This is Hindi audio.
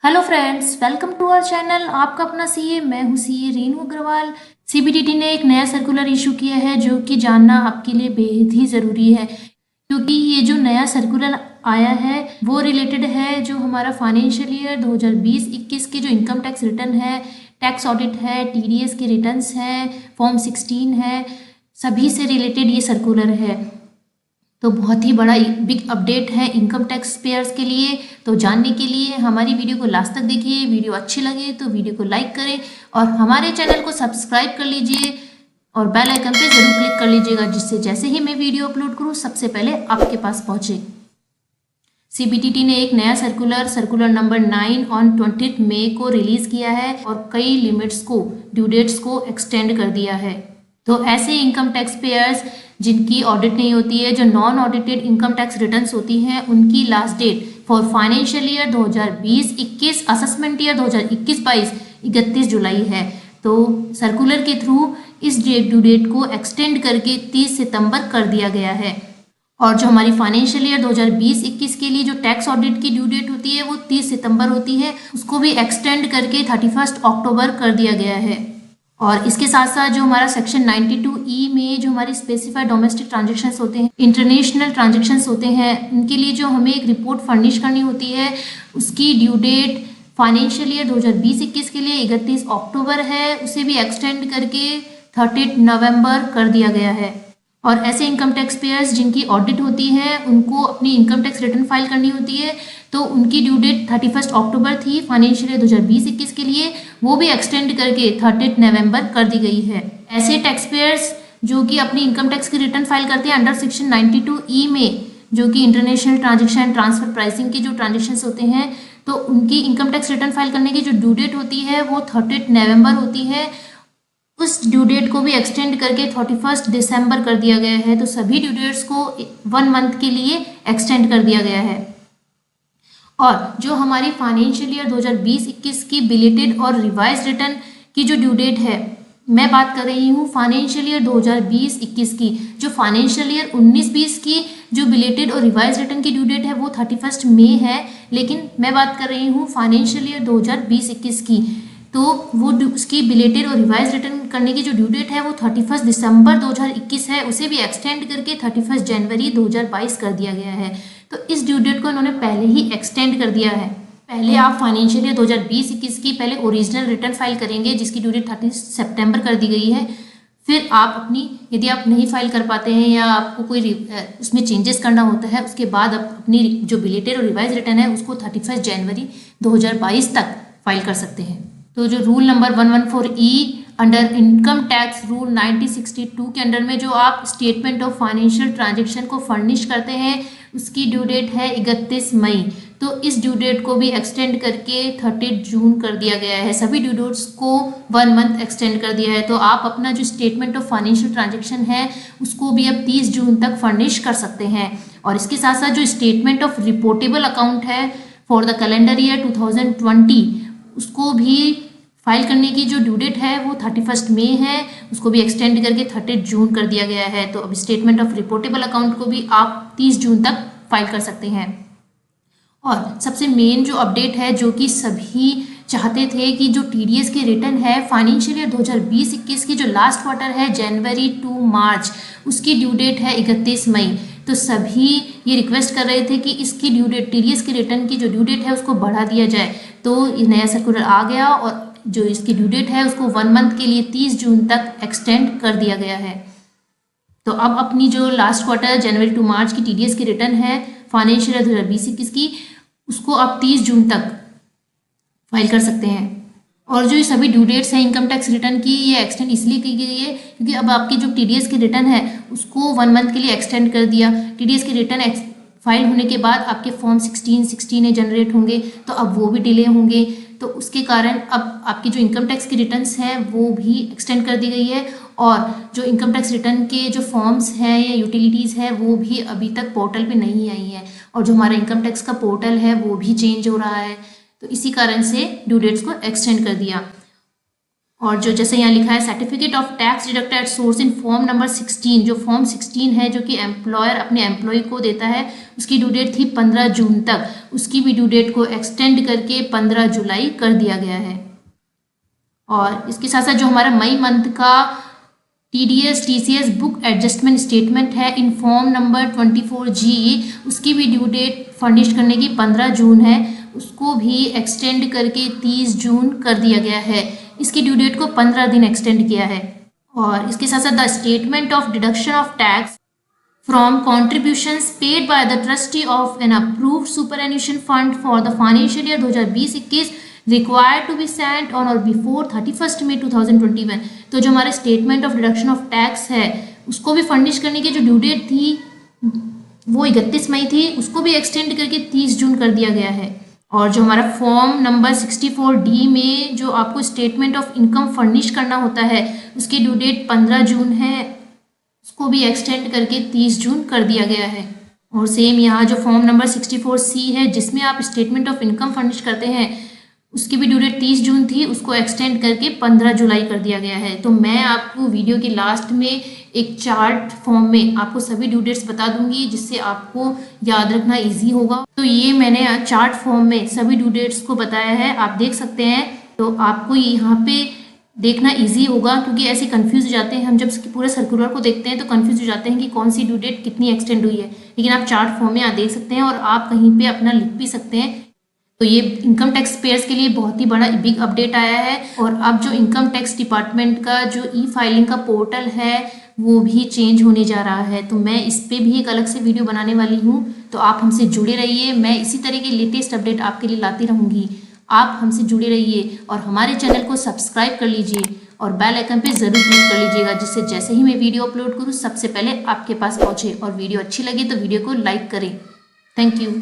Hello friends, welcome to our channel. आपका अपना सीए, मैं हूँ सीए रेनू अग्रवाल। सीबीडीटी ने एक नया सर्कुलर इशू किया है जो कि जानना आपके लिए बेहद ही ज़रूरी है, क्योंकि ये जो नया सर्कुलर आया है वो रिलेटेड है जो हमारा फाइनेंशियल ईयर 2020-21 के जो इनकम टैक्स रिटर्न है, टैक्स ऑडिट है, टीडीएस के रिटर्न्स हैं, फॉर्म 16 है, सभी से रिलेटेड ये सर्कुलर है। तो बहुत ही बड़ा बिग अपडेट है इनकम टैक्स पेयर्स के लिए। तो जानने के लिए हमारी वीडियो को लास्ट तक देखिए। वीडियो अच्छी लगे तो वीडियो को लाइक करें और हमारे चैनल को सब्सक्राइब कर लीजिए और बेल आइकन पे जरूर क्लिक कर लीजिएगा, जिससे जैसे ही मैं वीडियो अपलोड करूँ सबसे पहले आपके पास पहुँचे। सीबीडीटी ने एक नया सर्कुलर नंबर 9 ऑन 20 मई को रिलीज किया है और कई लिमिट्स को, ड्यू डेट्स को एक्सटेंड कर दिया है। तो ऐसे इनकम टैक्स पेयर्स जिनकी ऑडिट नहीं होती है, जो non audited income tax returns होती हैं, उनकी last date for financial year 2020-21, assessment year 2021-22 31 जुलाई है। तो सर्कुलर के थ्रू इस ड्यू डेट को एक्सटेंड करके 30 सितंबर कर दिया गया है। और जो हमारी फाइनेंशियल ईयर 2020-21 के लिए जो टैक्स ऑडिट की ड्यू डेट होती है वो 30 सितंबर होती है, उसको भी एक्सटेंड करके 31 अक्टूबर कर दिया गया है। और इसके साथ साथ जो हमारा सेक्शन 92E में जो हमारी स्पेसिफाइड डोमेस्टिक ट्रांजेक्शन्स होते हैं, इंटरनेशनल ट्रांजेक्शन्स होते हैं, उनके लिए जो हमें एक रिपोर्ट फर्निश करनी होती है, उसकी ड्यू डेट फाइनेंशियल ईयर 2020-21 के लिए 31 अक्टूबर है, उसे भी एक्सटेंड करके 30 नवंबर कर दिया गया है। और ऐसे इनकम टैक्स पेयर्स जिनकी ऑडिट होती है, उनको अपनी इनकम टैक्स रिटर्न फाइल करनी होती है, तो उनकी ड्यू डेट 31 अक्टूबर थी फाइनेंशियल ईयर 2020-21 के लिए, वो भी एक्सटेंड करके 30 नवंबर कर दी गई है। ऐसे टैक्स पेयर्स जो कि अपनी इनकम टैक्स की रिटर्न फाइल करते हैं अंडर सेक्शन 92E में, जो कि इंटरनेशनल ट्रांजेक्शन, ट्रांसफर प्राइसिंग के जो ट्रांजेक्शन्स होते हैं, तो उनकी इनकम टैक्स रिटर्न फाइल करने की जो ड्यू डेट होती है वो 30 नवंबर होती है। उस ड्यू डेट को भी एक्सटेंड करके 31 दिसंबर कर दिया गया है। तो सभी ड्यू डेट्स को 1 मंथ के लिए एक्सटेंड कर दिया गया है। और जो हमारी फाइनेंशियल ईयर 2020-21 की बिलेटेड और रिवाइज रिटर्न की जो ड्यू डेट है, मैं बात कर रही हूँ फाइनेंशियल ईयर 2020-21 की। जो फाइनेंशियल ईयर 19-20 की जो बिलेटेड और रिवाइज रिटर्न की ड्यू डेट है वो 31 मई है, लेकिन मैं बात कर रही हूँ फाइनेंशियल ईयर 2020-21 की। तो वो उसकी बिलेटेड और रिवाइज रिटर्न करने की जो ड्यू डेट है वो 31 दिसंबर 2021 है, उसे भी एक्सटेंड करके 31 जनवरी 2022 कर दिया गया है। तो इस ड्यू डेट को इन्होंने पहले ही एक्सटेंड कर दिया है। पहले आप फाइनेंशियल ईयर 2020-21 की पहले ओरिजिनल रिटर्न फाइल करेंगे जिसकी ड्यू डेट 30 सितंबर कर दी गई है। फिर आप अपनी, यदि आप नहीं फाइल कर पाते हैं या आपको कोई उसमें चेंजेस करना होता है, उसके बाद आप अपनी जो बिलेटेड और रिवाइज रिटर्न है उसको 31 जनवरी 2022 तक फाइल कर सकते हैं। तो जो rule number 114E under income tax rule 1962 के अंडर में जो आप स्टेटमेंट ऑफ फाइनेंशियल ट्रांजेक्शन को फर्निश करते हैं, उसकी ड्यू डेट है 31 मई। तो इस ड्यू डेट को भी एक्सटेंड करके 30 जून कर दिया गया है। सभी ड्यू डेट्स को 1 मंथ एक्सटेंड कर दिया है। तो आप अपना जो स्टेटमेंट ऑफ फाइनेंशियल ट्रांजेक्शन है उसको भी अब 30 जून तक फर्निश कर सकते हैं। और इसके साथ साथ जो स्टेटमेंट ऑफ रिपोर्टेबल अकाउंट है फॉर द कैलेंडर ईयर 2020, उसको भी फाइल करने की जो ड्यू डेट है वो 31 मई है, उसको भी एक्सटेंड करके 30 जून कर दिया गया है। तो अब स्टेटमेंट ऑफ रिपोर्टेबल अकाउंट को भी आप 30 जून तक फाइल कर सकते हैं। और सबसे मेन जो अपडेट है, जो कि सभी चाहते थे कि जो टीडीएस की रिटर्न है फाइनेंशियल ईयर 2020-21 की जो लास्ट क्वार्टर है जनवरी टू मार्च, उसकी ड्यू डेट है 31 मई। तो सभी ये रिक्वेस्ट कर रहे थे कि इसकी ड्यू डेट, टीडीएस की रिटर्न की जो ड्यू डेट है उसको बढ़ा दिया जाए। तो ये नया सर्कुलर आ गया और जो इसकी ड्यू डेट है उसको 1 मंथ के लिए 30 जून तक एक्सटेंड कर दिया गया है। तो अब अपनी जो लास्ट क्वार्टर जनवरी टू मार्च की टीडीएस की रिटर्न है फाइनेंशियल ईयर 2020-21 की, उसको आप 30 जून तक फाइल कर सकते हैं। और जो ये सभी ड्यू डेट्स हैं इनकम टैक्स रिटर्न की, ये एक्सटेंड इसलिए की गई है क्योंकि अब आपकी जो टीडीएस की रिटर्न है उसको 1 मंथ के लिए एक्सटेंड कर दिया। टीडीएस की रिटर्न फाइल होने के बाद आपके फॉर्म 16 जनरेट होंगे, तो अब वो भी डिले होंगे। तो उसके कारण अब आपकी जो इनकम टैक्स की रिटर्न्स हैं वो भी एक्सटेंड कर दी गई है। और जो इनकम टैक्स रिटर्न के जो फॉर्म्स हैं या यूटिलिटीज़ हैं वो भी अभी तक पोर्टल पे नहीं आई हैं। और जो हमारा इनकम टैक्स का पोर्टल है वो भी चेंज हो रहा है। तो इसी कारण से ड्यू डेट्स को एक्सटेंड कर दिया। और जो जैसे यहाँ लिखा है certificate of tax deducted at source in form number 16, जो फॉर्म 16 है जो कि एम्प्लॉयर अपने एम्प्लॉय को देता है, उसकी ड्यू डेट थी 15 जून तक, उसकी भी ड्यू डेट को एक्सटेंड करके 15 जुलाई कर दिया गया है। और इसके साथ साथ जो हमारा मई मंथ का TDS TCS book adjustment statement है इन फॉर्म नंबर 24G, उसकी भी ड्यू डेट फर्निश करने की 15 जून है, उसको भी एक्सटेंड करके 30 जून कर दिया गया है। इसकी ड्यू डेट को 15 दिन एक्सटेंड किया है। और इसके साथ साथ the statement of deduction of tax from contributions paid by the trustee of an approved superannuation fund for the financial year 2020-21 required to be sent on or before 31 May 2021। तो जो हमारा statement of deduction of tax है उसको भी फर्निश करने की जो ड्यू डेट थी वो 31 मई थी, उसको भी एक्सटेंड करके 30 जून कर दिया गया है। और जो हमारा फॉर्म नंबर 64D में जो आपको स्टेटमेंट ऑफ इनकम फर्निश करना होता है उसकी ड्यू डेट 15 जून है, उसको भी एक्सटेंड करके 30 जून कर दिया गया है। और सेम यहाँ जो फॉर्म नंबर 64C है जिसमें आप स्टेटमेंट ऑफ इनकम फर्निश करते हैं उसकी भी ड्यू डेट 30 जून थी, उसको एक्सटेंड करके 15 जुलाई कर दिया गया है। तो मैं आपको वीडियो के लास्ट में एक चार्ट फॉर्म में आपको सभी ड्यू डेट्स बता दूंगी जिससे आपको याद रखना इजी होगा। तो ये मैंने चार्ट फॉर्म में सभी ड्यू डेट्स को बताया है, आप देख सकते हैं। तो आपको यहाँ पे देखना इजी होगा क्योंकि ऐसे कंफ्यूज हो जाते हैं, हम जब पूरे सर्कुलर को देखते हैं तो कंफ्यूज हो जाते हैं कि कौन सी ड्यू डेट कितनी एक्सटेंड हुई है, लेकिन आप चार्ट फॉर्म में यहाँ देख सकते हैं और आप कहीं पे अपना लिख भी सकते हैं। तो ये इनकम टैक्स पेयर्स के लिए बहुत ही बड़ा बिग अपडेट आया है। और अब जो इनकम टैक्स डिपार्टमेंट का जो ई-फाइलिंग का पोर्टल है वो भी चेंज होने जा रहा है, तो मैं इस पे भी एक अलग से वीडियो बनाने वाली हूँ। तो आप हमसे जुड़े रहिए, मैं इसी तरह के लेटेस्ट अपडेट आपके लिए लाती रहूँगी। आप हमसे जुड़े रहिए और हमारे चैनल को सब्सक्राइब कर लीजिए और बेल आइकन पे ज़रूर क्लिक कर लीजिएगा, जिससे जैसे ही मैं वीडियो अपलोड करूँ सबसे पहले आपके पास पहुँचे। और वीडियो अच्छी लगे तो वीडियो को लाइक करें। Thank you.